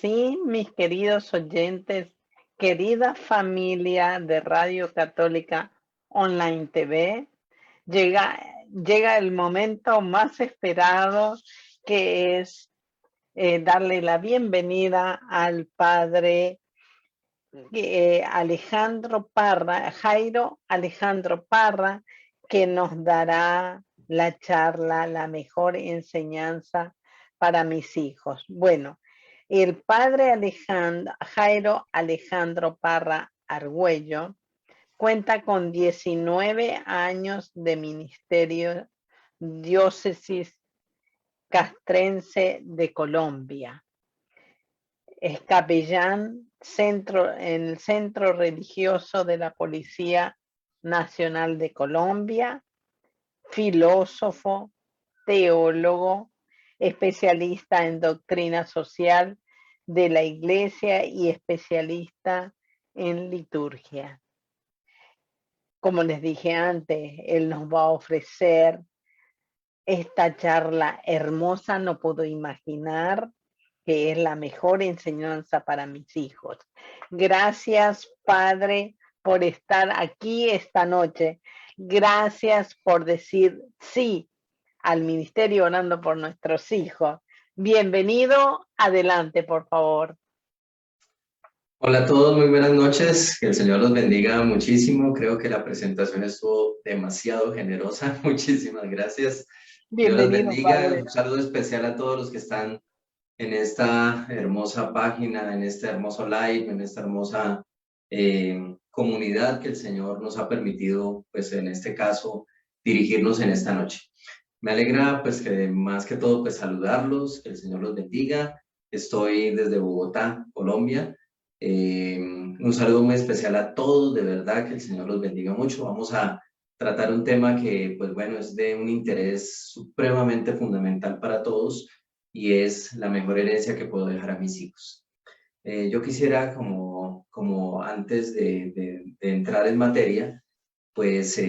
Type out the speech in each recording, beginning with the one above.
sí, mis queridos oyentes, querida familia de Radio Católica Online TV, llega, llega el momento más esperado, que es darle la bienvenida al padre Alejandro Parra, Jairo Alejandro Parra, que nos dará la charla, la mejor enseñanza para mis hijos. Bueno, el padre Jairo Alejandro Parra Argüello cuenta con 19 años de ministerio diócesis castrense de Colombia. Es capellán en el Centro Religioso de la Policía Nacional de Colombia, filósofo, teólogo, especialista en doctrina social de la Iglesia y especialista en liturgia. Como les dije antes, él nos va a ofrecer esta charla hermosa. No puedo imaginar que es la mejor enseñanza para mis hijos. Gracias, Padre, por estar aquí esta noche. Gracias por decir sí al ministerio orando por nuestros hijos. Bienvenido, adelante, por favor. Hola a todos, muy buenas noches, que el Señor los bendiga muchísimo. Creo que la presentación estuvo demasiado generosa. Muchísimas gracias. Dios los Bienvenido, bendiga. Padre. Un saludo especial a todos los que están en esta hermosa página, en este hermoso live, en esta hermosa comunidad que el Señor nos ha permitido, pues en este caso, dirigirnos en esta noche. Me alegra, pues, que más que todo, pues saludarlos, que el Señor los bendiga. Estoy desde Bogotá, Colombia. Un saludo muy especial a todos, de verdad, que el Señor los bendiga mucho. Vamos a tratar un tema que, pues bueno, es de un interés supremamente fundamental para todos, y es la mejor herencia que puedo dejar a mis hijos. Yo quisiera, como antes de entrar en materia, pues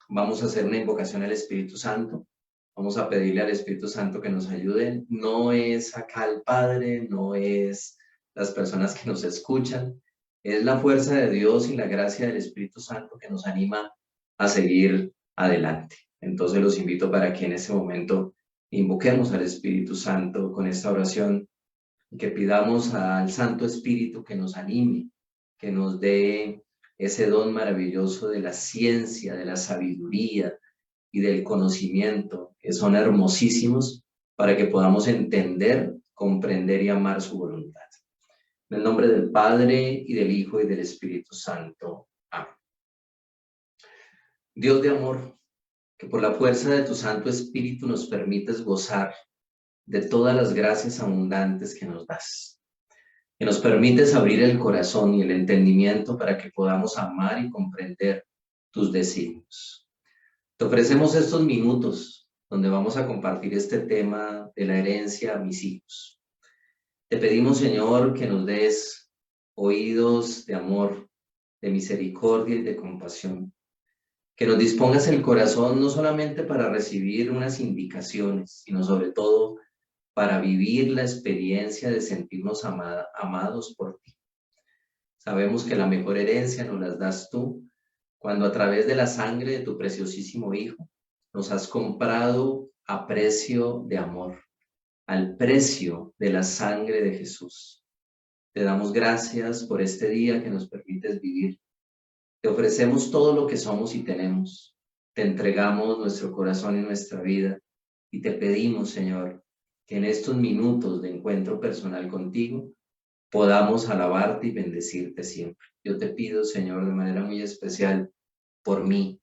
vamos a hacer una invocación al Espíritu Santo. Vamos a pedirle al Espíritu Santo que nos ayude. No es acá el Padre, no es las personas que nos escuchan, es la fuerza de Dios y la gracia del Espíritu Santo que nos anima a seguir adelante. Entonces los invito para que en este momento invoquemos al Espíritu Santo con esta oración y que pidamos al Santo Espíritu que nos anime, que nos dé ese don maravilloso de la ciencia, de la sabiduría y del conocimiento, que son hermosísimos, para que podamos entender, comprender y amar su voluntad. En el nombre del Padre, y del Hijo, y del Espíritu Santo. Amén. Dios de amor, que por la fuerza de tu Santo Espíritu nos permites gozar de todas las gracias abundantes que nos das, que nos permites abrir el corazón y el entendimiento para que podamos amar y comprender tus designios. Te ofrecemos estos minutos donde vamos a compartir este tema de la herencia a mis hijos. Te pedimos, Señor, que nos des oídos de amor, de misericordia y de compasión, que nos dispongas el corazón no solamente para recibir unas indicaciones, sino sobre todo para vivir la experiencia de sentirnos amados por ti. Sabemos que la mejor herencia nos la das tú, cuando a través de la sangre de tu preciosísimo Hijo nos has comprado a precio de amor, al precio de la sangre de Jesús. Te damos gracias por este día que nos permites vivir. Te ofrecemos todo lo que somos y tenemos. Te entregamos nuestro corazón y nuestra vida, y te pedimos, Señor, que en estos minutos de encuentro personal contigo podamos alabarte y bendecirte siempre. Yo te pido, Señor, de manera muy especial por mí,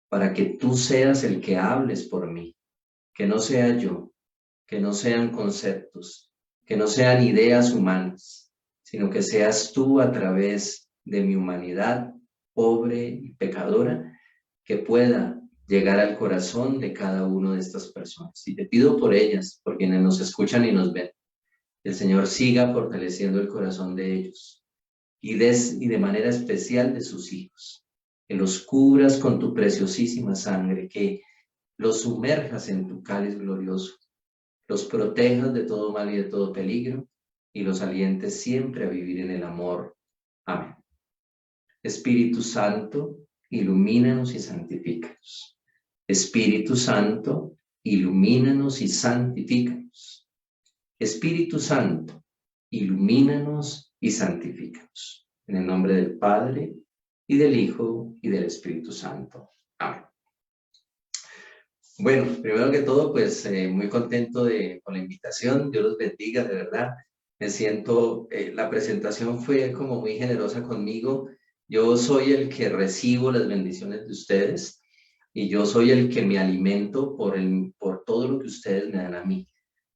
para que tú seas el que hables por mí, que no sea yo, que no sean conceptos, que no sean ideas humanas, sino que seas tú a través de mi humanidad pobre y pecadora, que pueda llegar al corazón de cada una de estas personas. Y te pido por ellas, por quienes nos escuchan y nos ven, que el Señor siga fortaleciendo el corazón de ellos y de manera especial de sus hijos, que los cubras con tu preciosísima sangre, que los sumerjas en tu cáliz glorioso, los protejas de todo mal y de todo peligro, y los alientes siempre a vivir en el amor. Amén. Espíritu Santo, ilumínanos y santifícanos. Espíritu Santo, ilumínanos y santifícanos. Espíritu Santo, ilumínanos y santifícanos. En el nombre del Padre, y del Hijo, y del Espíritu Santo. Amén. Bueno, primero que todo, pues muy contento con la invitación. Dios los bendiga, de verdad. Me siento, la presentación fue como muy generosa conmigo. Yo soy el que recibo las bendiciones de ustedes y yo soy el que me alimento por todo lo que ustedes me dan a mí.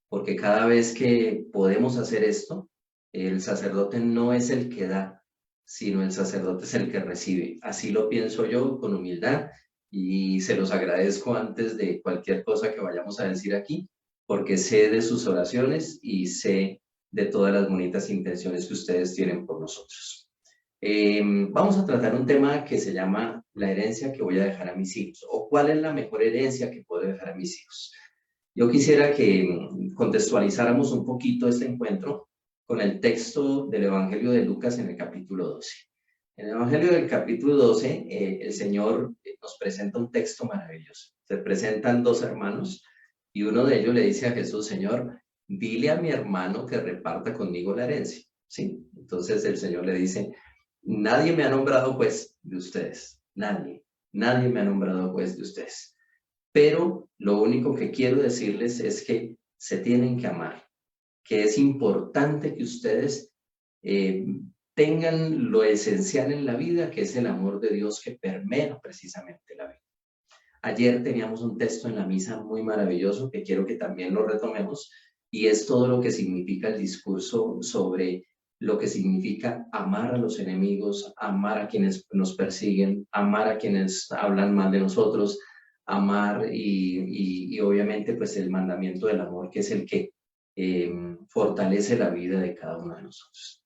Porque cada vez que podemos hacer esto, el sacerdote no es el que da, sino el sacerdote es el que recibe. Así lo pienso yo, con humildad, y se los agradezco antes de cualquier cosa que vayamos a decir aquí, porque sé de sus oraciones y sé de todas las bonitas intenciones que ustedes tienen por nosotros. Vamos a tratar un tema que se llama la herencia que voy a dejar a mis hijos, o cuál es la mejor herencia que puedo dejar a mis hijos. Yo quisiera que contextualizáramos un poquito este encuentro con el texto del Evangelio de Lucas en el capítulo 12. En el Evangelio del capítulo 12, el Señor nos presenta un texto maravilloso. Se presentan dos hermanos y uno de ellos le dice a Jesús: Señor, dile a mi hermano que reparta conmigo la herencia. ¿Sí? Entonces el Señor le dice: nadie me ha nombrado juez de ustedes. Nadie me ha nombrado juez de ustedes. Pero lo único que quiero decirles es que se tienen que amar, que es importante que ustedes tengan lo esencial en la vida, que es el amor de Dios que permea precisamente la vida. Ayer teníamos un texto en la misa muy maravilloso que quiero que también lo retomemos, y es todo lo que significa el discurso sobre lo que significa amar a los enemigos, amar a quienes nos persiguen, amar a quienes hablan mal de nosotros, amar y obviamente pues el mandamiento del amor, que es el que fortalece la vida de cada uno de nosotros.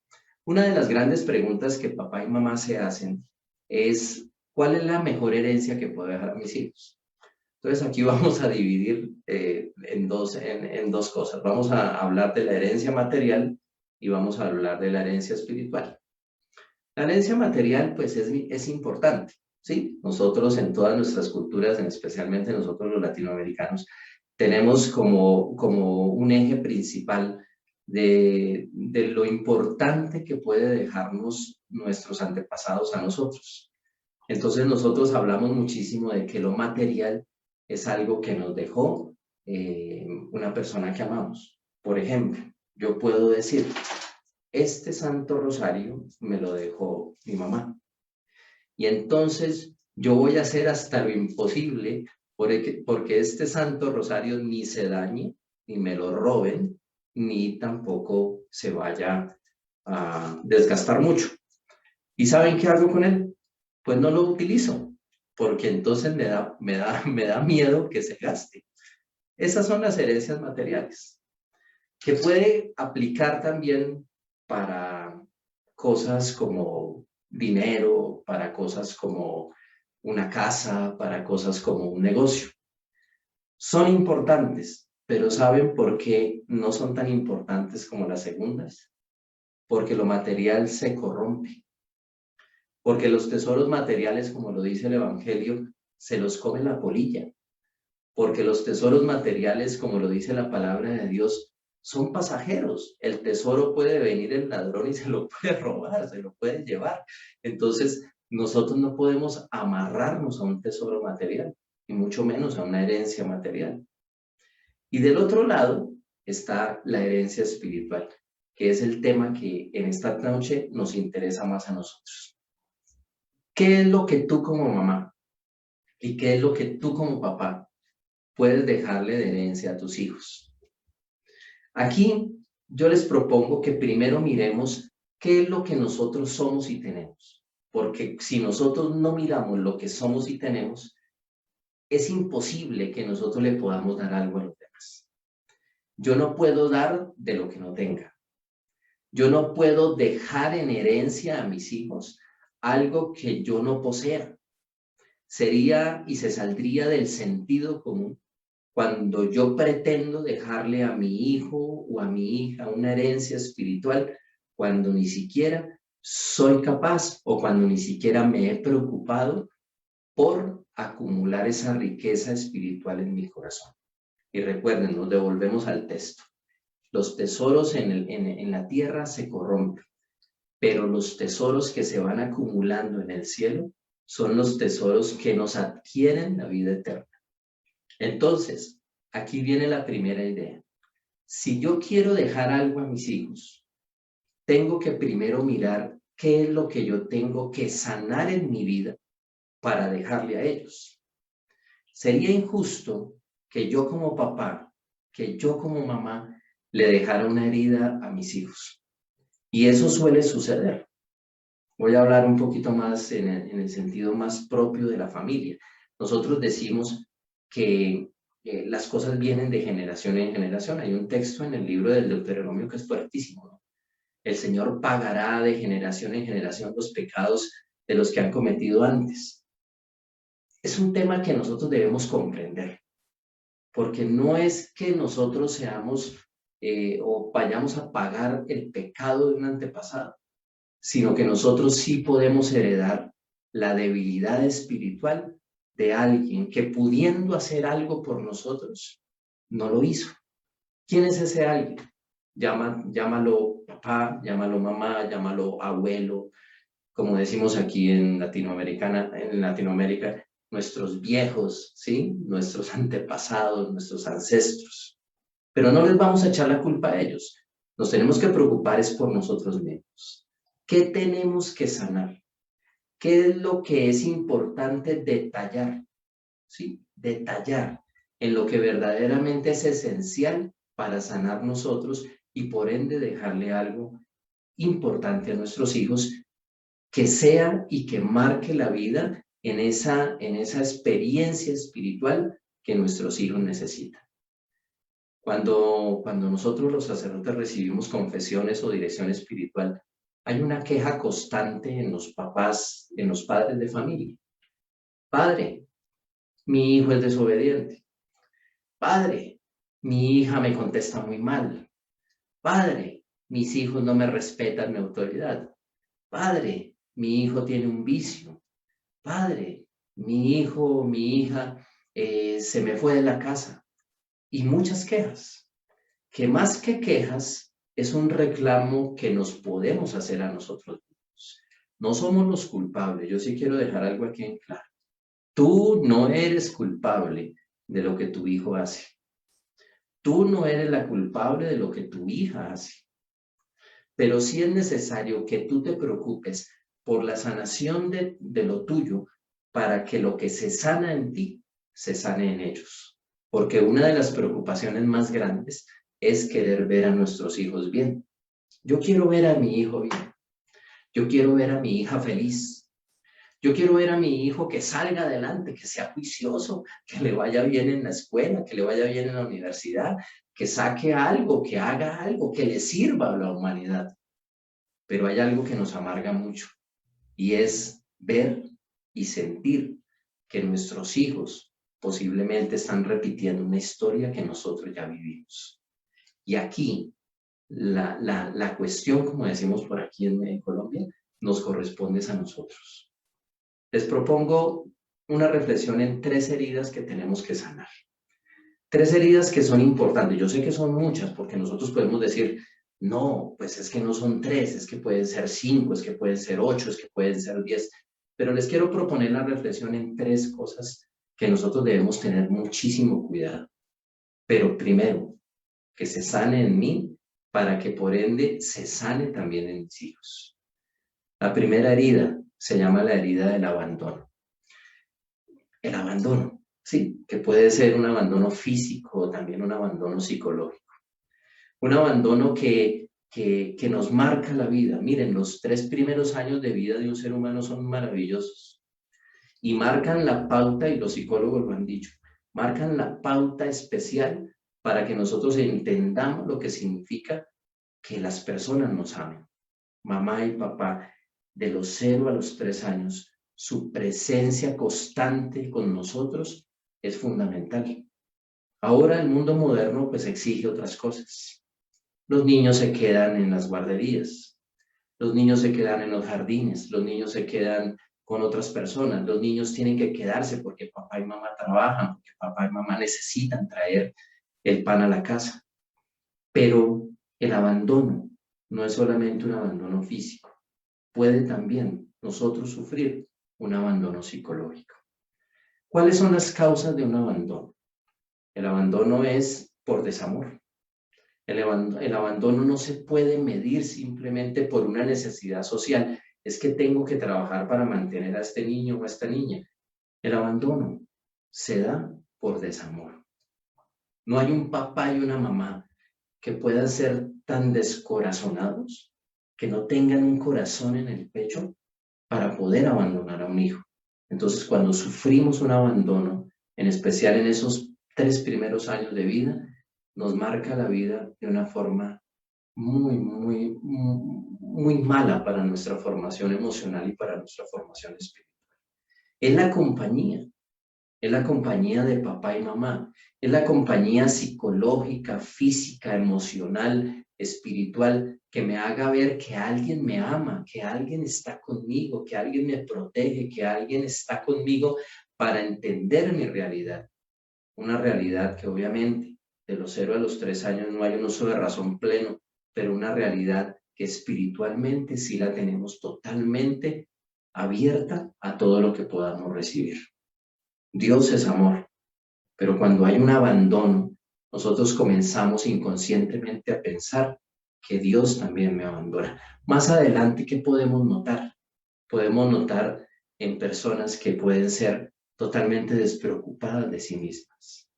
Una de las grandes preguntas que papá y mamá se hacen es: ¿cuál es la mejor herencia que puedo dejar a mis hijos? Entonces aquí vamos a dividir en dos cosas. Vamos a hablar de la herencia material y vamos a hablar de la herencia espiritual. La herencia material pues es importante, ¿sí? Nosotros en todas nuestras culturas, especialmente nosotros los latinoamericanos, tenemos como un eje principal de lo importante que puede dejarnos nuestros antepasados a nosotros. Entonces nosotros hablamos muchísimo de que lo material es algo que nos dejó una persona que amamos. Por ejemplo, yo puedo decir: este Santo Rosario me lo dejó mi mamá. Y entonces yo voy a hacer hasta lo imposible porque este Santo Rosario ni se dañe, ni me lo roben, ni tampoco se vaya a desgastar mucho. ¿Y saben qué hago con él? Pues no lo utilizo, porque entonces me da miedo que se gaste. Esas son las herencias materiales, que puede aplicar también para cosas como dinero, para cosas como una casa, para cosas como un negocio. Son importantes, pero ¿saben por qué no son tan importantes como las segundas? Porque lo material se corrompe. Porque los tesoros materiales, como lo dice el Evangelio, se los come la polilla. Porque los tesoros materiales, como lo dice la palabra de Dios, son pasajeros. El tesoro puede venir el ladrón y se lo puede robar, se lo puede llevar. Entonces, nosotros no podemos amarrarnos a un tesoro material, y mucho menos a una herencia material. Y del otro lado está la herencia espiritual, que es el tema que en esta noche nos interesa más a nosotros. ¿Qué es lo que tú como mamá y qué es lo que tú como papá puedes dejarle de herencia a tus hijos? Aquí yo les propongo que primero miremos qué es lo que nosotros somos y tenemos, porque si nosotros no miramos lo que somos y tenemos, es imposible que nosotros le podamos dar algo a los demás. Yo no puedo dar de lo que no tenga. Yo no puedo dejar en herencia a mis hijos algo que yo no posea. Sería y se saldría del sentido común cuando yo pretendo dejarle a mi hijo o a mi hija una herencia espiritual, cuando ni siquiera soy capaz o cuando ni siquiera me he preocupado por acumular esa riqueza espiritual en mi corazón. Y recuerden, nos devolvemos al texto. Los tesoros en la tierra se corrompen, pero los tesoros que se van acumulando en el cielo son los tesoros que nos adquieren la vida eterna. Entonces, aquí viene la primera idea. Si yo quiero dejar algo a mis hijos, tengo que primero mirar qué es lo que yo tengo que sanar en mi vida para dejarle a ellos. Sería injusto que yo como papá, que yo como mamá, le dejara una herida a mis hijos. Y eso suele suceder. Voy a hablar un poquito más en el sentido más propio de la familia. Nosotros decimos que las cosas vienen de generación en generación. Hay un texto en el libro del Deuteronomio que es fuertísimo, ¿no? El Señor pagará de generación en generación los pecados de los que han cometido antes. Es un tema que nosotros debemos comprender, porque no es que nosotros seamos o vayamos a pagar el pecado de un antepasado, sino que nosotros sí podemos heredar la debilidad espiritual de alguien que pudiendo hacer algo por nosotros, no lo hizo. ¿Quién es ese alguien? Llámalo papá, llámalo mamá, llámalo abuelo, como decimos aquí en Latinoamérica, nuestros viejos, ¿sí? Nuestros antepasados, nuestros ancestros. Pero no les vamos a echar la culpa a ellos. Nos tenemos que preocupar es por nosotros mismos. ¿Qué tenemos que sanar? ¿Qué es lo que es importante detallar? ¿Sí? Detallar en lo que verdaderamente es esencial para sanar nosotros y por ende dejarle algo importante a nuestros hijos que sea y que marque la vida en esa experiencia espiritual que nuestros hijos necesitan. Cuando nosotros los sacerdotes recibimos confesiones o dirección espiritual, hay una queja constante en los papás, en los padres de familia. Padre, mi hijo es desobediente. Padre, mi hija me contesta muy mal. Padre, mis hijos no me respetan mi autoridad. Padre, mi hijo tiene un vicio. Padre, mi hijo o mi hija se me fue de la casa. Y muchas quejas, que más que quejas es un reclamo que nos podemos hacer a nosotros mismos. No somos los culpables. Yo sí quiero dejar algo aquí en claro. Tú no eres culpable de lo que tu hijo hace. Tú no eres la culpable de lo que tu hija hace. Pero sí es necesario que tú te preocupes por la sanación de lo tuyo para que lo que se sana en ti se sane en ellos. Porque una de las preocupaciones más grandes es querer ver a nuestros hijos bien. Yo quiero ver a mi hijo bien. Yo quiero ver a mi hija feliz. Yo quiero ver a mi hijo que salga adelante, que sea juicioso, que le vaya bien en la escuela, que le vaya bien en la universidad, que saque algo, que haga algo, que le sirva a la humanidad. Pero hay algo que nos amarga mucho y es ver y sentir que nuestros hijos posiblemente están repitiendo una historia que nosotros ya vivimos. Y aquí la cuestión, como decimos por aquí en Colombia, nos corresponde a nosotros. Les propongo una reflexión en 3 heridas que tenemos que sanar. 3 heridas que son importantes. Yo sé que son muchas porque nosotros podemos decir, no, pues es que no son 3, es que pueden ser 5, es que pueden ser 8, es que pueden ser 10. Pero les quiero proponer la reflexión en 3 cosas que nosotros debemos tener muchísimo cuidado. Pero primero, que se sane en mí para que por ende se sane también en mis hijos. La primera herida se llama la herida del abandono. El abandono, sí, que puede ser un abandono físico o también un abandono psicológico. Un abandono que nos marca la vida. Miren, los 3 primeros años de vida de un ser humano son maravillosos y marcan la pauta, y los psicólogos lo han dicho, marcan la pauta especial para que nosotros entendamos lo que significa que las personas nos amen. Mamá y papá, de los 0 a los 3 años, su presencia constante con nosotros es fundamental. Ahora el mundo moderno pues exige otras cosas. Los niños se quedan en las guarderías, los niños se quedan en los jardines, los niños se quedan con otras personas, los niños tienen que quedarse porque papá y mamá trabajan, porque papá y mamá necesitan traer el pan a la casa. Pero el abandono no es solamente un abandono físico, puede también nosotros sufrir un abandono psicológico. ¿Cuáles son las causas de un abandono? El abandono es por desamor. El abandono no se puede medir simplemente por una necesidad social. Es que tengo que trabajar para mantener a este niño o a esta niña. El abandono se da por desamor. No hay un papá y una mamá que puedan ser tan descorazonados que no tengan un corazón en el pecho para poder abandonar a un hijo. Entonces, cuando sufrimos un abandono, en especial en esos 3 primeros años de vida, nos marca la vida de una forma muy mala para nuestra formación emocional y para nuestra formación espiritual. Es la compañía de papá y mamá, es la compañía psicológica, física, emocional, espiritual, que me haga ver que alguien me ama, que alguien está conmigo, que alguien me protege, que alguien está conmigo para entender mi realidad. Una realidad que obviamente de los 0 a los 3 años no hay un uso de razón pleno, pero una realidad que espiritualmente sí la tenemos totalmente abierta a todo lo que podamos recibir. Dios es amor, pero cuando hay un abandono, nosotros comenzamos inconscientemente a pensar que Dios también me abandona. Más adelante, ¿qué podemos notar? Podemos notar en personas que pueden ser totalmente despreocupadas de sí mismas.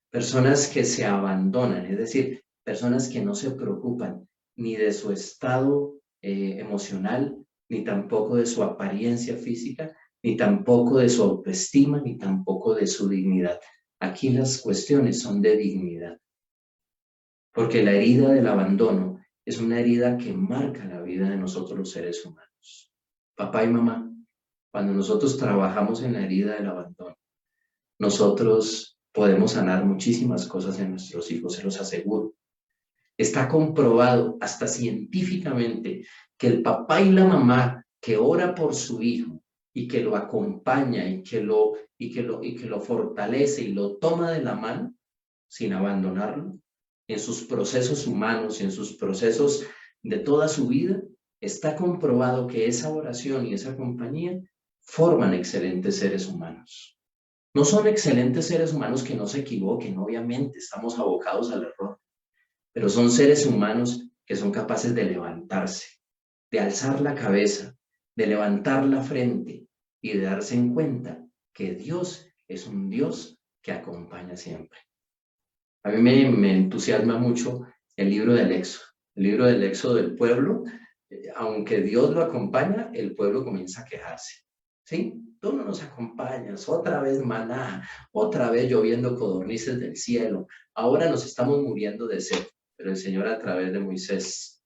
Personas que se abandonan, es decir, personas que no se preocupan ni de su estado emocional, ni tampoco de su apariencia física, ni tampoco de su autoestima, ni tampoco de su dignidad. Aquí las cuestiones son de dignidad, porque la herida del abandono es una herida que marca la vida de nosotros los seres humanos. Papá y mamá, cuando nosotros trabajamos en la herida del abandono, nosotros podemos sanar muchísimas cosas en nuestros hijos, se los aseguro. Está comprobado hasta científicamente que el papá y la mamá que ora por su hijo y que lo acompaña y que lo fortalece y lo toma de la mano sin abandonarlo en sus procesos humanos y en sus procesos de toda su vida, está comprobado que esa oración y esa compañía forman excelentes seres humanos. No son excelentes seres humanos que no se equivoquen, obviamente estamos abocados al error, pero son seres humanos que son capaces de levantarse, de alzar la cabeza, de levantar la frente y de darse en cuenta que Dios es un Dios que acompaña siempre. A mí me entusiasma mucho el libro del Éxodo del pueblo. Aunque Dios lo acompaña, el pueblo comienza a quejarse. ¿Sí? Tú no nos acompañas, otra vez maná, otra vez lloviendo codornices del cielo. Ahora nos estamos muriendo de sed. Pero el Señor a través de Moisés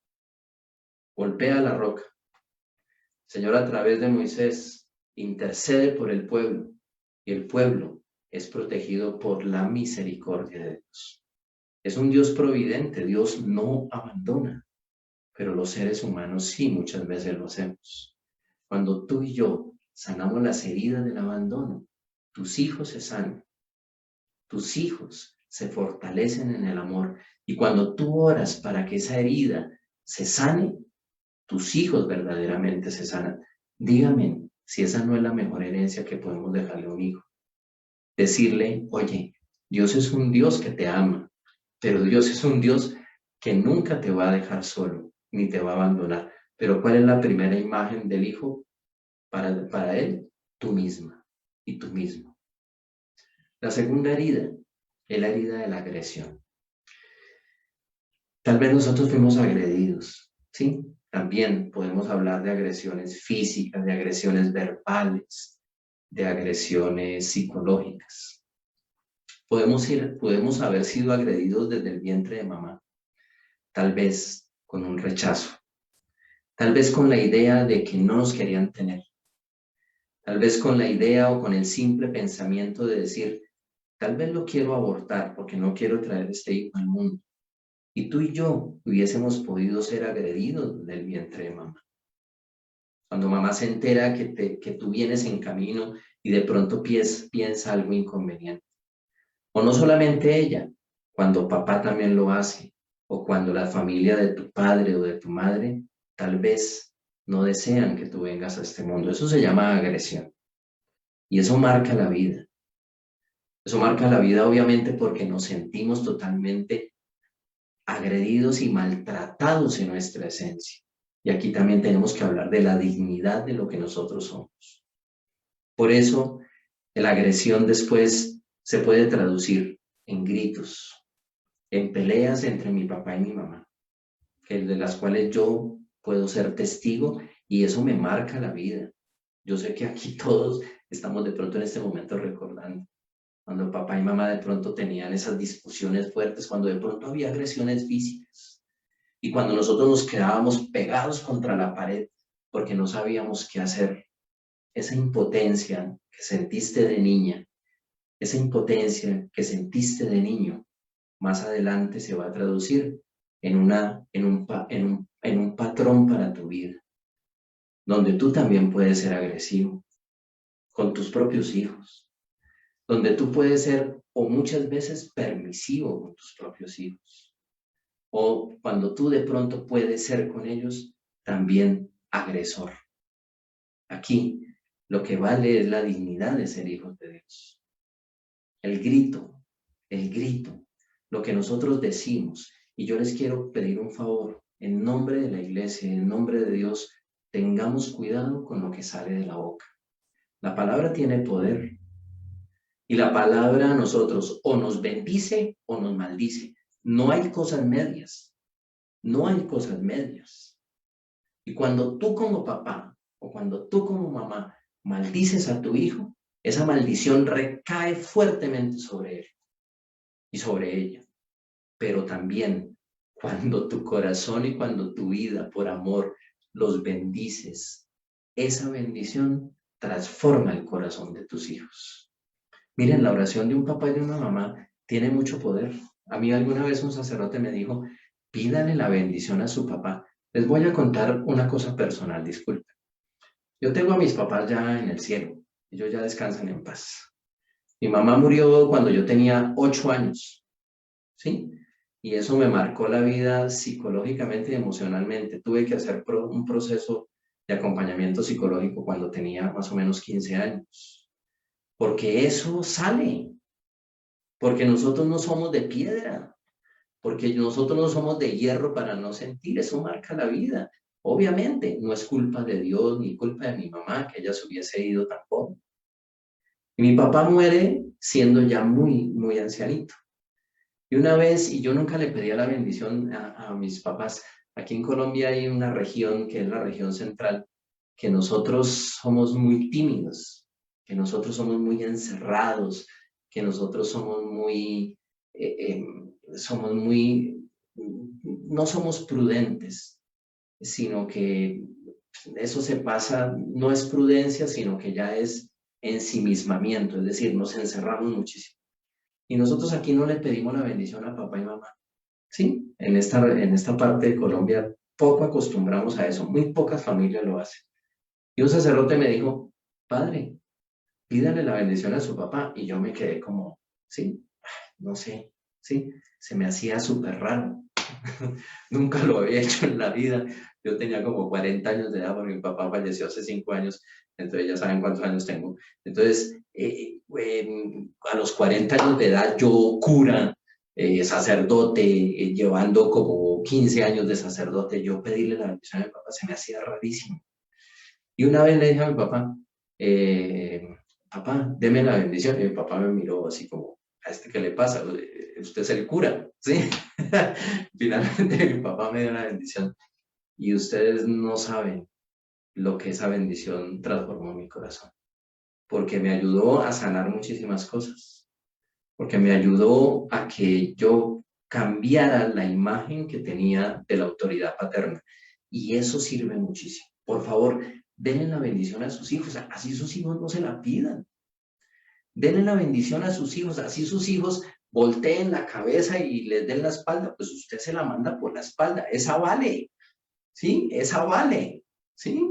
golpea la roca. El Señor a través de Moisés intercede por el pueblo y el pueblo es protegido por la misericordia de Dios. Es un Dios providente, Dios no abandona, pero los seres humanos sí muchas veces lo hacemos. Cuando tú y yo sanamos las heridas del abandono, tus hijos se sanan, tus hijos se fortalecen en el amor y cuando tú oras para que esa herida se sane, tus hijos verdaderamente se sanan. Dígame si esa no es la mejor herencia que podemos dejarle a un hijo. Decirle, oye, Dios es un Dios que te ama, pero Dios es un Dios que nunca te va a dejar solo, ni te va a abandonar. Pero ¿cuál es la primera imagen del hijo para él? Tú misma y tú mismo. La segunda herida es la herida de la agresión. Tal vez nosotros fuimos agredidos, ¿sí? También podemos hablar de agresiones físicas, de agresiones verbales, de agresiones psicológicas. Podemos haber sido agredidos desde el vientre de mamá, tal vez con un rechazo, tal vez con la idea de que no nos querían tener, tal vez con la idea o con el simple pensamiento de decir, Tal vez lo quiero abortar porque no quiero traer este hijo al mundo. Y tú y yo hubiésemos podido ser agredidos del vientre de mamá. Cuando mamá se entera que tú vienes en camino y de pronto piensa algo inconveniente. O no solamente ella, cuando papá también lo hace, o cuando la familia de tu padre o de tu madre tal vez no desean que tú vengas a este mundo. Eso se llama agresión. Y eso marca la vida. Eso marca la vida obviamente porque nos sentimos totalmente agredidos y maltratados en nuestra esencia. Y aquí también tenemos que hablar de la dignidad de lo que nosotros somos. Por eso, la agresión después se puede traducir en gritos, en peleas entre mi papá y mi mamá, de las cuales yo puedo ser testigo y eso me marca la vida. Yo sé que aquí todos estamos de pronto en este momento recordando cuando papá y mamá de pronto tenían esas discusiones fuertes, cuando de pronto había agresiones físicas y cuando nosotros nos quedábamos pegados contra la pared porque no sabíamos qué hacer. Esa impotencia que sentiste de niña, esa impotencia que sentiste de niño, más adelante se va a traducir en un patrón para tu vida, donde tú también puedes ser agresivo con tus propios hijos, donde tú puedes ser o muchas veces permisivo con tus propios hijos, o cuando tú de pronto puedes ser con ellos también agresor. Aquí lo que vale es la dignidad de ser hijos de Dios. El grito, lo que nosotros decimos. Y yo les quiero pedir un favor, en nombre de la iglesia, en nombre de Dios, tengamos cuidado con lo que sale de la boca. La palabra tiene poder. Y la palabra a nosotros o nos bendice o nos maldice. No hay cosas medias. No hay cosas medias. Y cuando tú como papá o cuando tú como mamá maldices a tu hijo, esa maldición recae fuertemente sobre él y sobre ella. Pero también cuando tu corazón y cuando tu vida por amor los bendices, esa bendición transforma el corazón de tus hijos. Miren, la oración de un papá y de una mamá tiene mucho poder. A mí alguna vez un sacerdote me dijo, pídale la bendición a su papá. Les voy a contar una cosa personal, disculpen. Yo tengo a mis papás ya en el cielo. Ellos ya descansan en paz. Mi mamá murió cuando yo tenía 8 años, ¿sí? Y eso me marcó la vida psicológicamente y emocionalmente. Tuve que hacer un proceso de acompañamiento psicológico cuando tenía más o menos 15 años. Porque eso sale. Porque nosotros no somos de piedra. Porque nosotros no somos de hierro para no sentir. Eso marca la vida. Obviamente, no es culpa de Dios ni culpa de mi mamá que ella se hubiese ido tampoco. Y mi papá muere siendo ya muy, muy ancianito. Y una vez, y yo nunca le pedía la bendición a mis papás, aquí en Colombia hay una región que es la región central, que nosotros somos muy tímidos, que nosotros somos muy encerrados, que nosotros somos muy, no somos prudentes, sino que eso se pasa, no es prudencia, sino que ya es ensimismamiento, es decir, nos encerramos muchísimo. Y nosotros aquí no le pedimos la bendición a papá y mamá. Sí, en esta parte de Colombia poco acostumbramos a eso, muy pocas familias lo hacen. Y un sacerdote me dijo, padre, pídale la bendición a su papá. Y yo me quedé como, sí, no sé, sí, se me hacía súper raro. Nunca lo había hecho en la vida. Yo tenía como 40 años de edad porque mi papá falleció hace 5 años, entonces ya saben cuántos años tengo. Entonces, a los 40 años de edad, yo cura, sacerdote, llevando como 15 años de sacerdote, yo pedirle la bendición a mi papá se me hacía rarísimo. Y una vez le dije a mi papá, papá, deme la bendición. Y mi papá me miró así como, ¿a este qué le pasa? Usted es el cura, ¿sí? Finalmente mi papá me dio la bendición. Y ustedes no saben lo que esa bendición transformó en mi corazón. Porque me ayudó a sanar muchísimas cosas. Porque me ayudó a que yo cambiara la imagen que tenía de la autoridad paterna. Y eso sirve muchísimo. Por favor, denle la bendición a sus hijos. Así sus hijos no se la pidan. Denle la bendición a sus hijos, así sus hijos volteen la cabeza y les den la espalda, pues usted se la manda por la espalda, esa vale, ¿sí? Esa vale, ¿sí?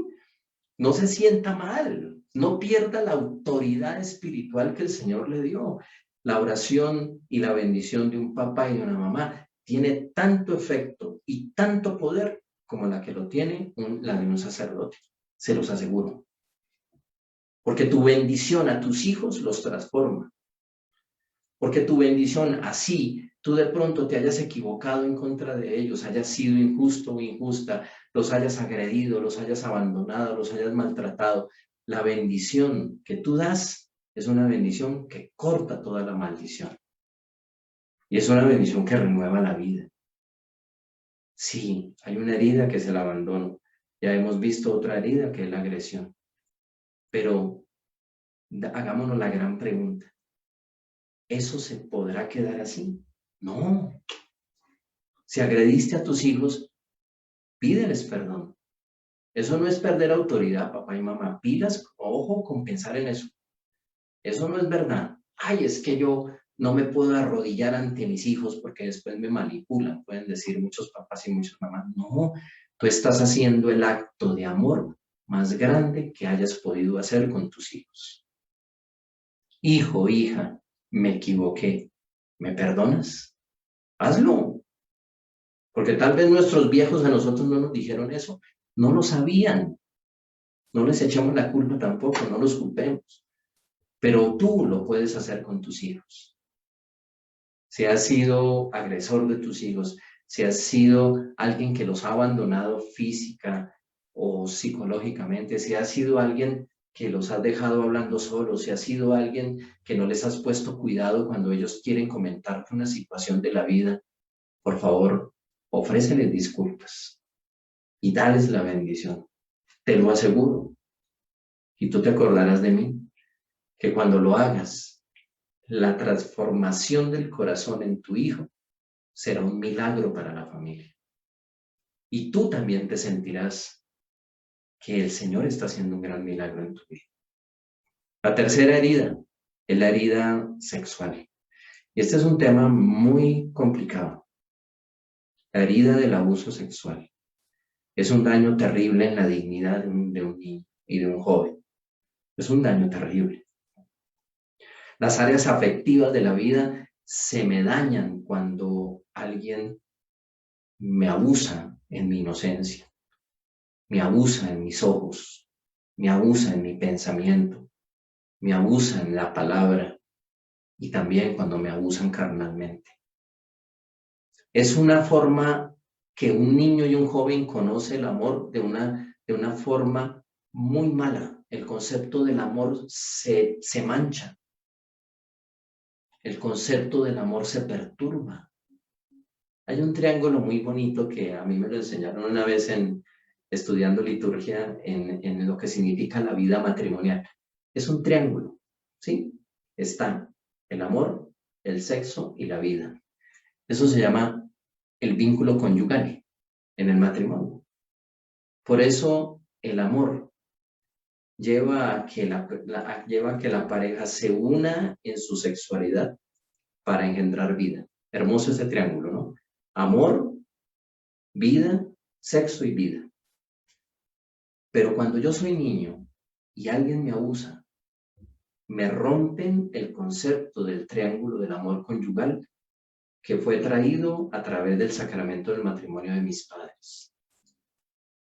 No se sienta mal, no pierda la autoridad espiritual que el Señor le dio. La oración y la bendición de un papá y de una mamá tiene tanto efecto y tanto poder como la que lo tiene la de un sacerdote, se los aseguro. Porque tu bendición a tus hijos los transforma. Porque tu bendición así, tú de pronto te hayas equivocado en contra de ellos, hayas sido injusto o injusta, los hayas agredido, los hayas abandonado, los hayas maltratado. La bendición que tú das es una bendición que corta toda la maldición. Y es una bendición que renueva la vida. Sí, hay una herida que es el abandono. Ya hemos visto otra herida que es la agresión. Pero hagámonos la gran pregunta. ¿Eso se podrá quedar así? No. Si agrediste a tus hijos, pídeles perdón. Eso no es perder autoridad, papá y mamá. Pilas, ojo con pensar en eso. Eso no es verdad. Ay, es que yo no me puedo arrodillar ante mis hijos porque después me manipulan, pueden decir muchos papás y muchas mamás. No, tú estás haciendo el acto de amor más grande que hayas podido hacer con tus hijos. Hijo, hija, me equivoqué. ¿Me perdonas? Hazlo. Porque tal vez nuestros viejos a nosotros no nos dijeron eso. No lo sabían. No les echamos la culpa tampoco, no los culpemos. Pero tú lo puedes hacer con tus hijos. Si has sido agresor de tus hijos, si has sido alguien que los ha abandonado física o psicológicamente, si has sido alguien que los has dejado hablando solos, si has sido alguien que no les has puesto cuidado cuando ellos quieren comentarte una situación de la vida, por favor, ofréceles disculpas y dales la bendición. Te lo aseguro. Y tú te acordarás de mí, que cuando lo hagas, la transformación del corazón en tu hijo será un milagro para la familia. Y tú también te sentirás que el Señor está haciendo un gran milagro en tu vida. La tercera herida es la herida sexual. Y este es un tema muy complicado. La herida del abuso sexual es un daño terrible en la dignidad de un niño y de un joven. Es un daño terrible. Las áreas afectivas de la vida se me dañan cuando alguien me abusa en mi inocencia, me abusa en mis ojos, me abusa en mi pensamiento, me abusa en la palabra y también cuando me abusan carnalmente. Es una forma que un niño y un joven conoce el amor de una forma muy mala. El concepto del amor se mancha. El concepto del amor se perturba. Hay un triángulo muy bonito que a mí me lo enseñaron una vez estudiando liturgia en lo que significa la vida matrimonial. Es un triángulo, ¿sí? Está el amor, el sexo y la vida. Eso se llama el vínculo conyugal en el matrimonio. Por eso el amor lleva a que la pareja se una en su sexualidad para engendrar vida. Hermoso ese triángulo, ¿no? Amor, vida, sexo y vida. Pero cuando yo soy niño y alguien me abusa, me rompen el concepto del triángulo del amor conyugal que fue traído a través del sacramento del matrimonio de mis padres.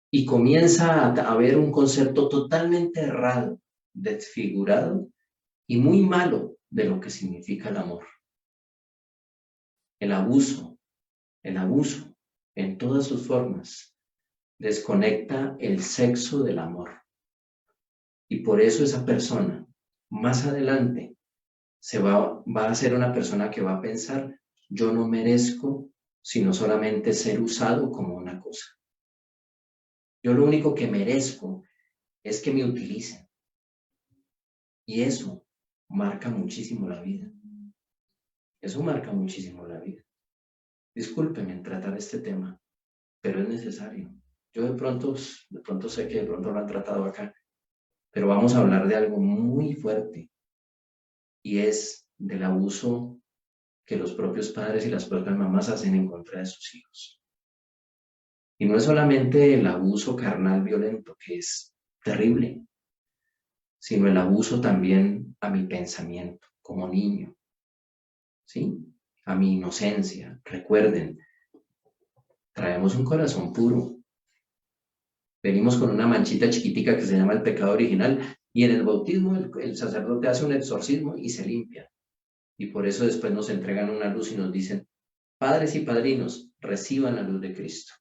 Y comienza a haber un concepto totalmente errado, desfigurado y muy malo de lo que significa el amor. El abuso en todas sus formas, desconecta el sexo del amor. Y por eso esa persona, más adelante, va a ser una persona que va a pensar, yo no merezco sino solamente ser usado como una cosa. Yo lo único que merezco es que me utilicen. Y eso marca muchísimo la vida. Eso marca muchísimo la vida. Discúlpenme en tratar este tema, pero es necesario. Yo de pronto sé que de pronto lo han tratado acá, pero vamos a hablar de algo muy fuerte y es del abuso que los propios padres y las propias mamás hacen en contra de sus hijos. Y no es solamente el abuso carnal violento, que es terrible, sino el abuso también a mi pensamiento como niño, ¿sí? A mi inocencia. Recuerden, traemos un corazón puro. Venimos con una manchita chiquitica que se llama el pecado original, y en el bautismo el sacerdote hace un exorcismo y se limpia. Y por eso después nos entregan una luz y nos dicen: padres y padrinos, reciban la luz de Cristo.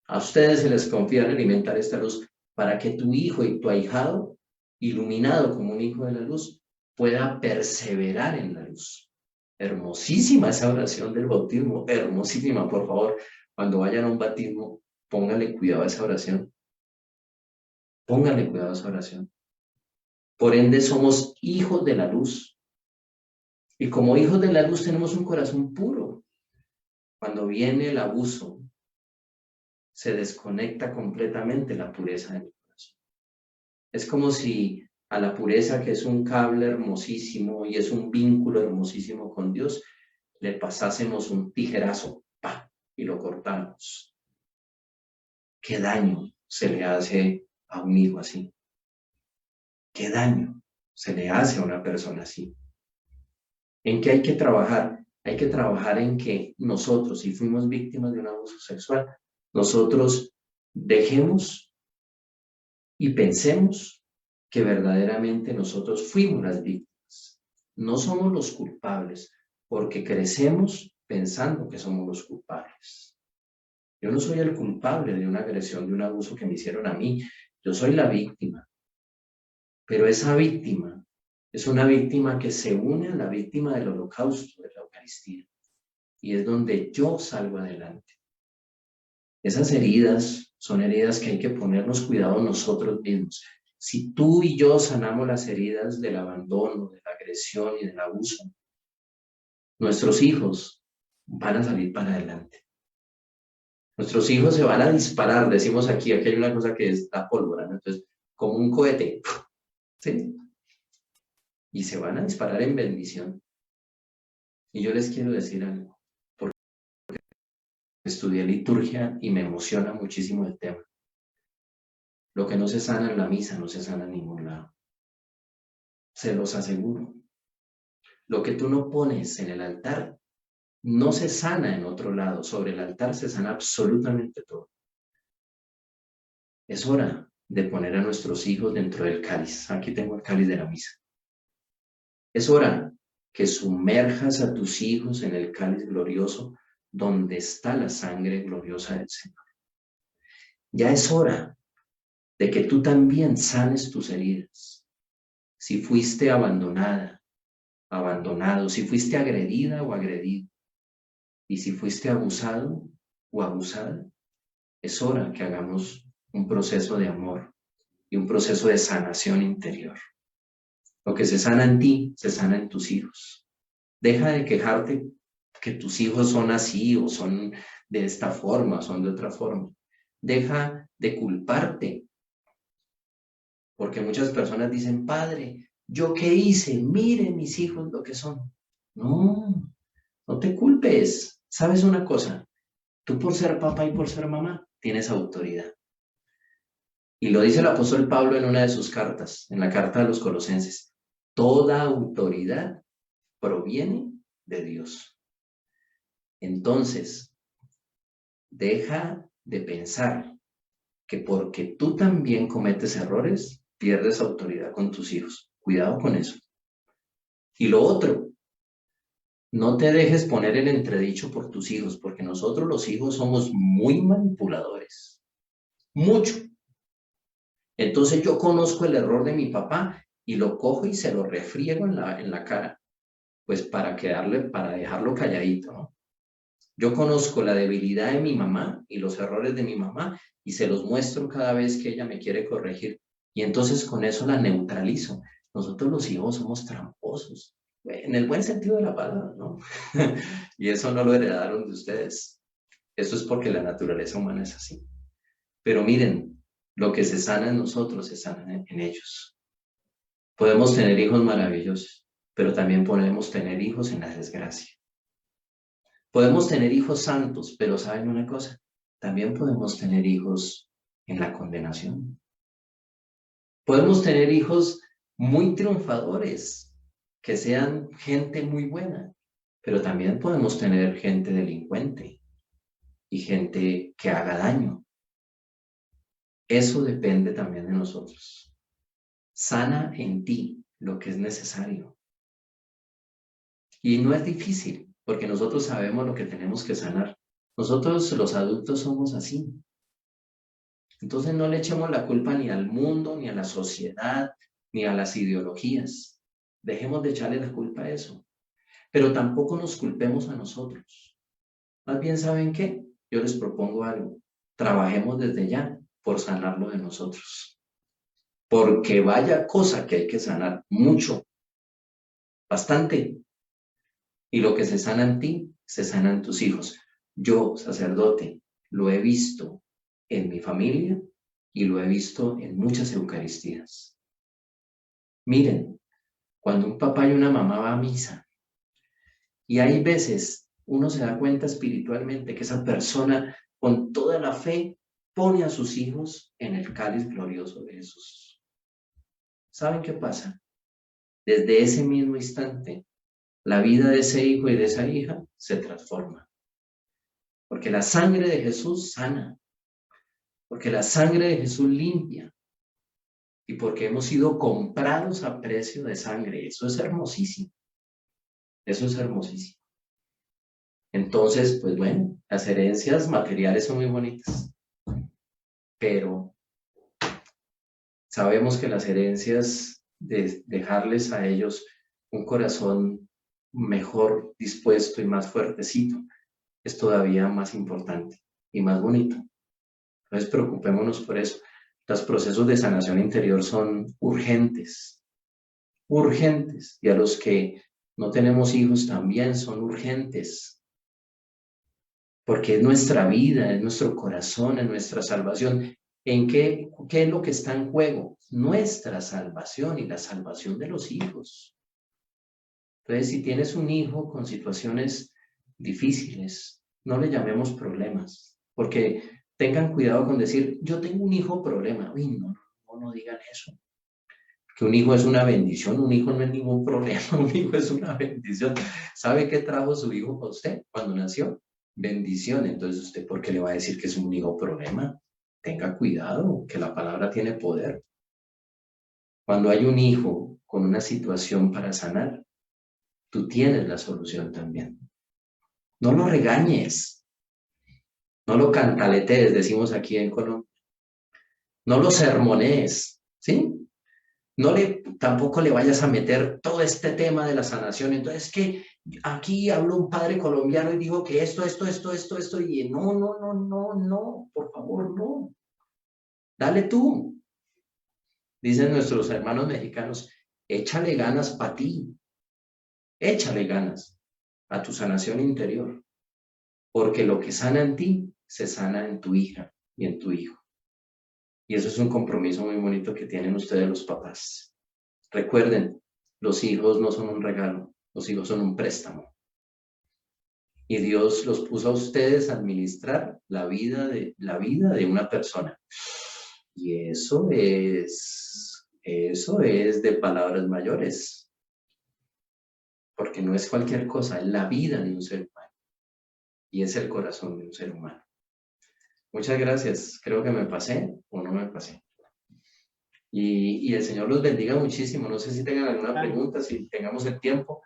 A ustedes se les confía alimentar esta luz para que tu hijo y tu ahijado, iluminado como un hijo de la luz, pueda perseverar en la luz. Hermosísima esa oración del bautismo, hermosísima. Por favor, cuando vayan a un bautismo, pónganle cuidado a esa oración. Pónganle cuidado a esa oración. Por ende, somos hijos de la luz. Y como hijos de la luz tenemos un corazón puro. Cuando viene el abuso, se desconecta completamente la pureza de mi corazón. Es como si a la pureza, que es un cable hermosísimo y es un vínculo hermosísimo con Dios, le pasásemos un tijerazo, ¡pah!, y lo cortamos. ¿Qué daño se le hace a un hijo así? ¿Qué daño se le hace a una persona así? ¿En qué hay que trabajar? Hay que trabajar en que nosotros, si fuimos víctimas de un abuso sexual, nosotros dejemos y pensemos que verdaderamente nosotros fuimos las víctimas. No somos los culpables, porque crecemos pensando que somos los culpables. Yo no soy el culpable de una agresión, de un abuso que me hicieron a mí. Yo soy la víctima. Pero esa víctima es una víctima que se une a la víctima del holocausto, de la Eucaristía. Y es donde yo salgo adelante. Esas heridas son heridas que hay que ponernos cuidado nosotros mismos. Si tú y yo sanamos las heridas del abandono, de la agresión y del abuso, nuestros hijos van a salir para adelante. Nuestros hijos se van a disparar, decimos aquí hay una cosa que es la pólvora, ¿no? Entonces, como un cohete, ¿sí? Y se van a disparar en bendición. Y yo les quiero decir algo, porque estudié liturgia y me emociona muchísimo el tema. Lo que no se sana en la misa no se sana en ningún lado. Se los aseguro. Lo que tú no pones en el altar no se sana en otro lado. Sobre el altar se sana absolutamente todo. Es hora de poner a nuestros hijos dentro del cáliz. Aquí tengo el cáliz de la misa. Es hora que sumerjas a tus hijos en el cáliz glorioso donde está la sangre gloriosa del Señor. Ya es hora de que tú también sanes tus heridas. Si fuiste abandonada, abandonado, si fuiste agredida o agredido, y si fuiste abusado o abusada, es hora que hagamos un proceso de amor y un proceso de sanación interior. Lo que se sana en ti, se sana en tus hijos. Deja de quejarte que tus hijos son así o son de esta forma, son de otra forma. Deja de culparte. Porque muchas personas dicen: padre, ¿yo qué hice? Mire mis hijos lo que son. No, no te culpes. ¿Sabes una cosa? Tú, por ser papá y por ser mamá, tienes autoridad. Y lo dice el apóstol Pablo en una de sus cartas, en la carta de los Colosenses. Toda autoridad proviene de Dios. Entonces, deja de pensar que porque tú también cometes errores, pierdes autoridad con tus hijos. Cuidado con eso. Y lo otro, no te dejes poner en entredicho por tus hijos, porque nosotros los hijos somos muy manipuladores. Mucho. Entonces yo conozco el error de mi papá y lo cojo y se lo refriego en la cara, pues para dejarlo calladito, ¿no? Yo conozco la debilidad de mi mamá y los errores de mi mamá y se los muestro cada vez que ella me quiere corregir. Y entonces con eso la neutralizo. Nosotros los hijos somos tramposos, en el buen sentido de la palabra, ¿no? Y eso no lo heredaron de ustedes. Eso es porque la naturaleza humana es así. Pero miren, lo que se sana en nosotros se sana en ellos. Podemos tener hijos maravillosos, pero también podemos tener hijos en la desgracia. Podemos tener hijos santos, pero ¿saben una cosa? También podemos tener hijos en la condenación. Podemos tener hijos muy triunfadores, que sean gente muy buena, pero también podemos tener gente delincuente y gente que haga daño. Eso depende también de nosotros. Sana en ti lo que es necesario. Y no es difícil, porque nosotros sabemos lo que tenemos que sanar. Nosotros los adultos somos así. Entonces no le echemos la culpa ni al mundo, ni a la sociedad, ni a las ideologías. Dejemos de echarle la culpa a eso. Pero tampoco nos culpemos a nosotros. Más bien, ¿saben qué? Yo les propongo algo. Trabajemos desde ya por sanarlo de nosotros. Porque vaya cosa que hay que sanar mucho, bastante. Y lo que se sana en ti, se sana en tus hijos. Yo, sacerdote, lo he visto en mi familia y lo he visto en muchas Eucaristías. Miren, cuando un papá y una mamá van a misa, y hay veces uno se da cuenta espiritualmente que esa persona con toda la fe pone a sus hijos en el cáliz glorioso de Jesús. ¿Saben qué pasa? Desde ese mismo instante, la vida de ese hijo y de esa hija se transforma. Porque la sangre de Jesús sana. Porque la sangre de Jesús limpia. Y porque hemos sido comprados a precio de sangre. Eso es hermosísimo. Eso es hermosísimo. Entonces, pues bueno, las herencias materiales son muy bonitas. Pero sabemos que las herencias de dejarles a ellos un corazón mejor dispuesto y más fuertecito es todavía más importante y más bonito. Entonces preocupémonos por eso. Los procesos de sanación interior son urgentes, urgentes, y a los que no tenemos hijos también son urgentes, porque es nuestra vida, es nuestro corazón, es nuestra salvación. ¿En qué es lo que está en juego? Nuestra salvación y la salvación de los hijos. Entonces, si tienes un hijo con situaciones difíciles, no le llamemos problemas, porque tengan cuidado con decir, yo tengo un hijo problema. Uy, no digan eso. Que un hijo es una bendición, un hijo no es ningún problema, un hijo es una bendición. ¿Sabe qué trajo su hijo para usted cuando nació? Bendición. Entonces, ¿usted por qué le va a decir que es un hijo problema? Tenga cuidado, que la palabra tiene poder. Cuando hay un hijo con una situación para sanar, tú tienes la solución también. No lo regañes, no lo cantaletees, decimos aquí en Colombia. No lo sermonees, ¿sí? Tampoco le vayas a meter todo este tema de la sanación. Entonces, que aquí habló un padre colombiano y dijo que esto, y no, por favor, no. Dale tú. Dicen nuestros hermanos mexicanos, échale ganas para ti. Échale ganas a tu sanación interior. Porque lo que sana en ti, se sana en tu hija y en tu hijo. Y eso es un compromiso muy bonito que tienen ustedes los papás. Recuerden, los hijos no son un regalo, los hijos son un préstamo. Y Dios los puso a ustedes a administrar la vida de una persona. Y eso es de palabras mayores. Porque no es cualquier cosa, es la vida de un ser humano. Y es el corazón de un ser humano. Muchas gracias. Creo que me pasé o no me pasé. Y el Señor los bendiga muchísimo. No sé si tengan alguna pregunta, si tengamos el tiempo,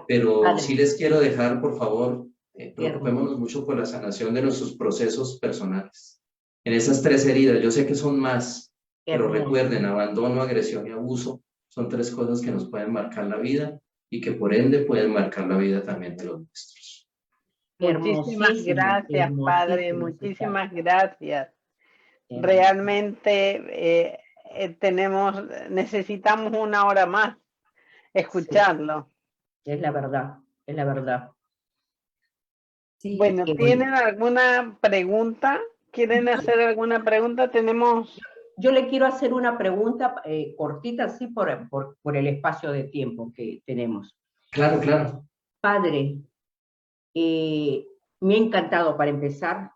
pero sí les quiero dejar, por favor, preocupémonos mucho por la sanación de nuestros procesos personales. En esas 3 heridas, yo sé que son más, pero recuerden, abandono, agresión y abuso son 3 cosas que nos pueden marcar la vida y que por ende pueden marcar la vida también de los nuestros. Muchísimas gracias, Padre, muchísimas gracias. Realmente necesitamos una hora más escucharlo. Sí, es la verdad, es la verdad. Sí, bueno, ¿tienen alguna pregunta? ¿Quieren hacer alguna pregunta? Tenemos yo le quiero hacer una pregunta cortita, así por el espacio de tiempo que tenemos. Claro, claro. Padre, me ha encantado para empezar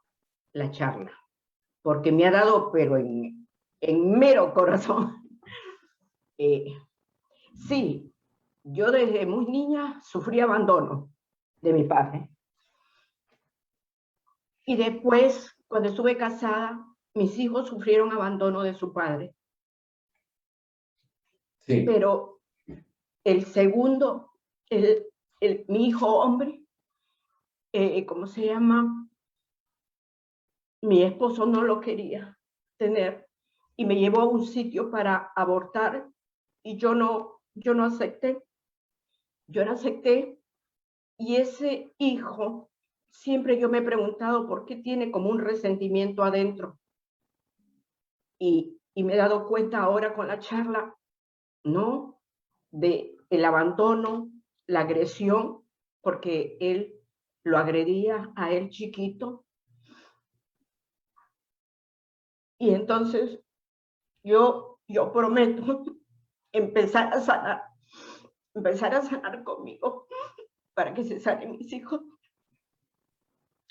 la charla, porque me ha dado, pero en mero corazón. Sí, yo desde muy niña sufrí abandono de mi padre. Y después, cuando estuve casada, mis hijos sufrieron abandono de su padre. Sí. Pero el segundo, mi hijo hombre, ¿cómo se llama? Mi esposo no lo quería tener y me llevó a un sitio para abortar y yo no acepté. Yo no acepté y ese hijo, siempre yo me he preguntado por qué tiene como un resentimiento adentro. Y me he dado cuenta ahora con la charla, ¿no? De el abandono, la agresión, porque él lo agredía a él chiquito. Y entonces yo prometo empezar a sanar conmigo para que se sanen mis hijos.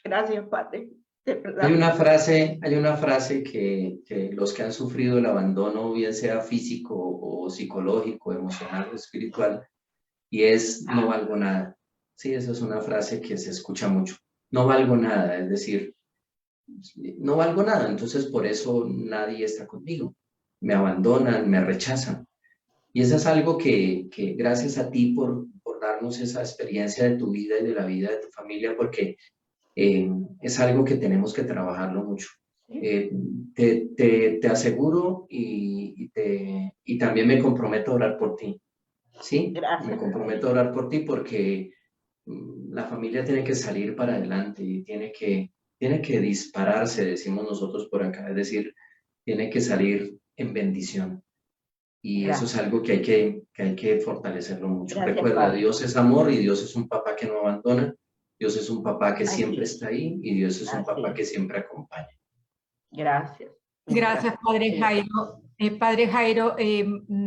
Gracias, Padre. De verdad. Hay una frase que los que han sufrido el abandono, bien sea físico o psicológico, emocional o espiritual, y es: no valgo nada. Sí, esa es una frase que se escucha mucho. No valgo nada, es decir, no valgo nada, entonces por eso nadie está conmigo. Me abandonan, me rechazan. Y eso es algo que gracias a ti por darnos esa experiencia de tu vida y de la vida de tu familia, porque es algo que tenemos que trabajarlo mucho. Te aseguro y también me comprometo a orar por ti. ¿Sí? Gracias. Me comprometo a orar por ti porque la familia tiene que salir para adelante y tiene que dispararse, decimos nosotros por acá, es decir, tiene que salir en bendición. Y Gracias. eso es algo que hay que fortalecerlo mucho. Gracias, Recuerda, Padre. Dios es amor y Dios es un papá que no abandona. Dios es un papá que Así siempre es. está ahí y Dios es un Así papá es. que siempre acompaña. Gracias. Gracias, Padre Jairo. Padre Jairo,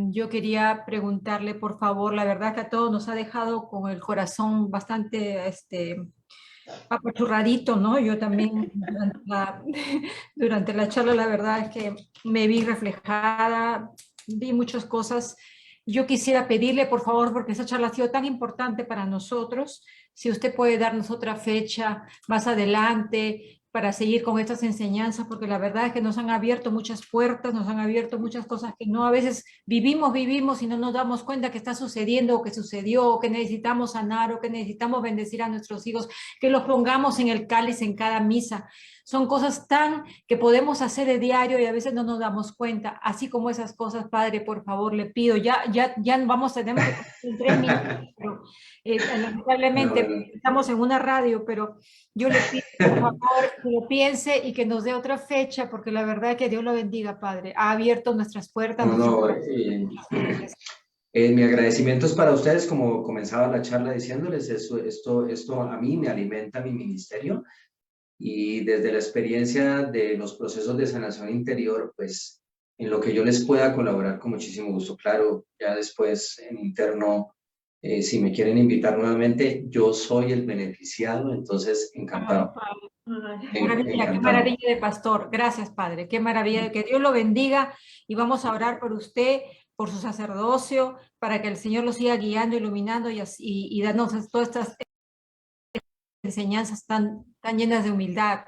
yo quería preguntarle, por favor, la verdad que a todos nos ha dejado con el corazón bastante apachurradito, ¿no? Yo también durante la charla, la verdad es que me vi reflejada, vi muchas cosas. Yo quisiera pedirle, por favor, porque esa charla ha sido tan importante para nosotros, si usted puede darnos otra fecha más adelante para seguir con estas enseñanzas, porque la verdad es que nos han abierto muchas puertas, nos han abierto muchas cosas que no a veces vivimos y no nos damos cuenta que está sucediendo o que sucedió, o que necesitamos sanar o que necesitamos bendecir a nuestros hijos, que los pongamos en el cáliz en cada misa. Son cosas tan que podemos hacer de diario y a veces no nos damos cuenta. Así como esas cosas, Padre, por favor, le pido. Ya vamos, tenemos que en 3 minutos, pero lamentablemente estamos en una radio, pero yo le pido, por favor, que lo piense y que nos dé otra fecha, porque la verdad es que Dios lo bendiga, Padre. Ha abierto nuestras puertas. Mi agradecimiento es para ustedes, como comenzaba la charla diciéndoles, esto a mí me alimenta mi ministerio. Y desde la experiencia de los procesos de sanación interior, pues en lo que yo les pueda colaborar con muchísimo gusto. Claro, ya después en interno, si me quieren invitar nuevamente, yo soy el beneficiado, entonces encantado. Maravilla, qué maravilla de pastor. Gracias, Padre. Qué maravilla. Que Dios lo bendiga y vamos a orar por usted, por su sacerdocio, para que el Señor lo siga guiando, iluminando y darnos todas estas enseñanzas tan llenas de humildad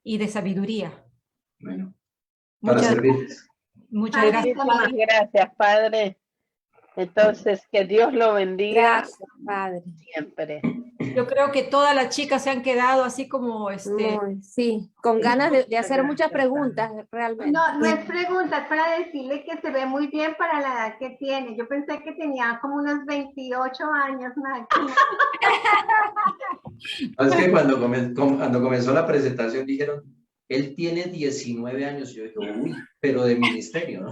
y de sabiduría. Bueno, para servirles. Muchas gracias. Muchísimas gracias, Padre. Entonces, que Dios lo bendiga. Gracias, Padre. Siempre. Yo creo que todas las chicas se han quedado así como sí, con ganas de hacer muchas preguntas, realmente. No es pregunta, es para decirle que se ve muy bien para la edad que tiene. Yo pensé que tenía como unos 28 años máximo. Es que cuando comenzó la presentación dijeron, él tiene 19 años. Yo dije, uy, pero de ministerio, ¿no?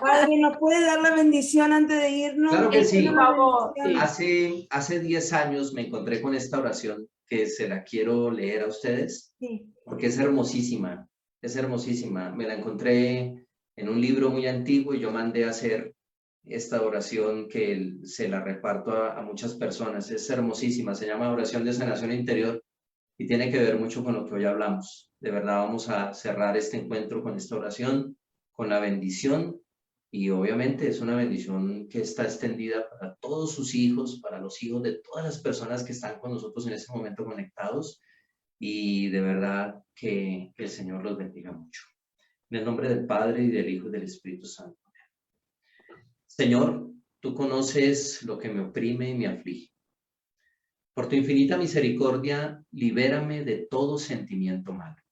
Padre, ¿nos puede dar la bendición antes de irnos? Claro que sí. Por favor. Hace 10 años me encontré con esta oración que se la quiero leer a ustedes, porque es hermosísima. Es hermosísima. Me la encontré en un libro muy antiguo y yo mandé a hacer esta oración que se la reparto a muchas personas. Es hermosísima. Se llama oración de sanación interior y tiene que ver mucho con lo que hoy hablamos. De verdad vamos a cerrar este encuentro con esta oración, con la bendición. Y obviamente es una bendición que está extendida para todos sus hijos, para los hijos de todas las personas que están con nosotros en este momento conectados. Y de verdad que el Señor los bendiga mucho. En el nombre del Padre, y del Hijo, y del Espíritu Santo. Señor, tú conoces lo que me oprime y me aflige. Por tu infinita misericordia, libérame de todo sentimiento malo.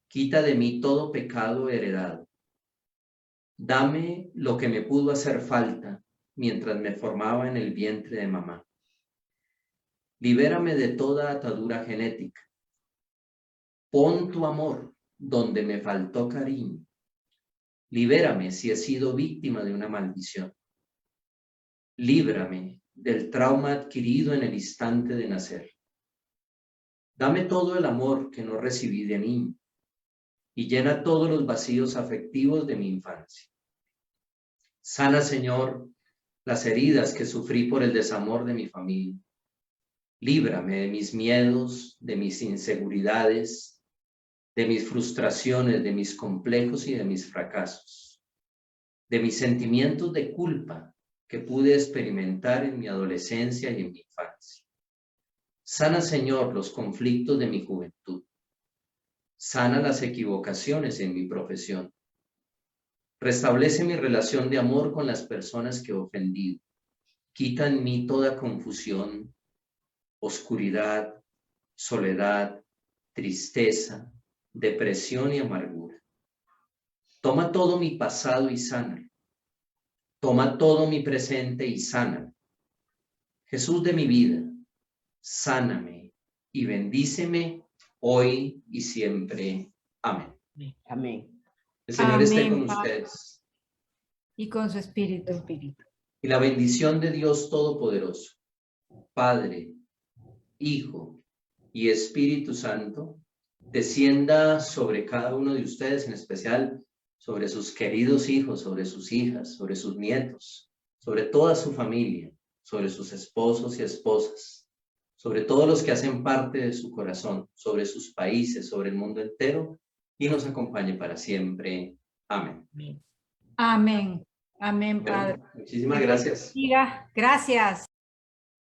Quita de mí todo pecado heredado. Dame lo que me pudo hacer falta mientras me formaba en el vientre de mamá. Libérame de toda atadura genética. Pon tu amor donde me faltó cariño. Libérame si he sido víctima de una maldición. Líbrame del trauma adquirido en el instante de nacer. Dame todo el amor que no recibí de niño y llena todos los vacíos afectivos de mi infancia. Sana, Señor, las heridas que sufrí por el desamor de mi familia. Líbrame de mis miedos, de mis inseguridades, de mis frustraciones, de mis complejos y de mis fracasos, de mis sentimientos de culpa que pude experimentar en mi adolescencia y en mi infancia. Sana, Señor, los conflictos de mi juventud. Sana las equivocaciones en mi profesión. Restablece mi relación de amor con las personas que he ofendido. Quita en mí toda confusión, oscuridad, soledad, tristeza, depresión y amargura. Toma todo mi pasado y sánalo. Toma todo mi presente y sánalo. Jesús de mi vida, sáname y bendíceme hoy y siempre. Amén. Amén. El Señor esté Amén, con Padre. ustedes. Y con su espíritu. Y la bendición de Dios Todopoderoso, Padre, Hijo y Espíritu Santo, descienda sobre cada uno de ustedes, en especial sobre sus queridos hijos, sobre sus hijas, sobre sus nietos, sobre toda su familia, sobre sus esposos y esposas, sobre todos los que hacen parte de su corazón, sobre sus países, sobre el mundo entero, y nos acompañe para siempre. Amén. Amén. Amén, Bueno, Padre. muchísimas gracias. Gracias.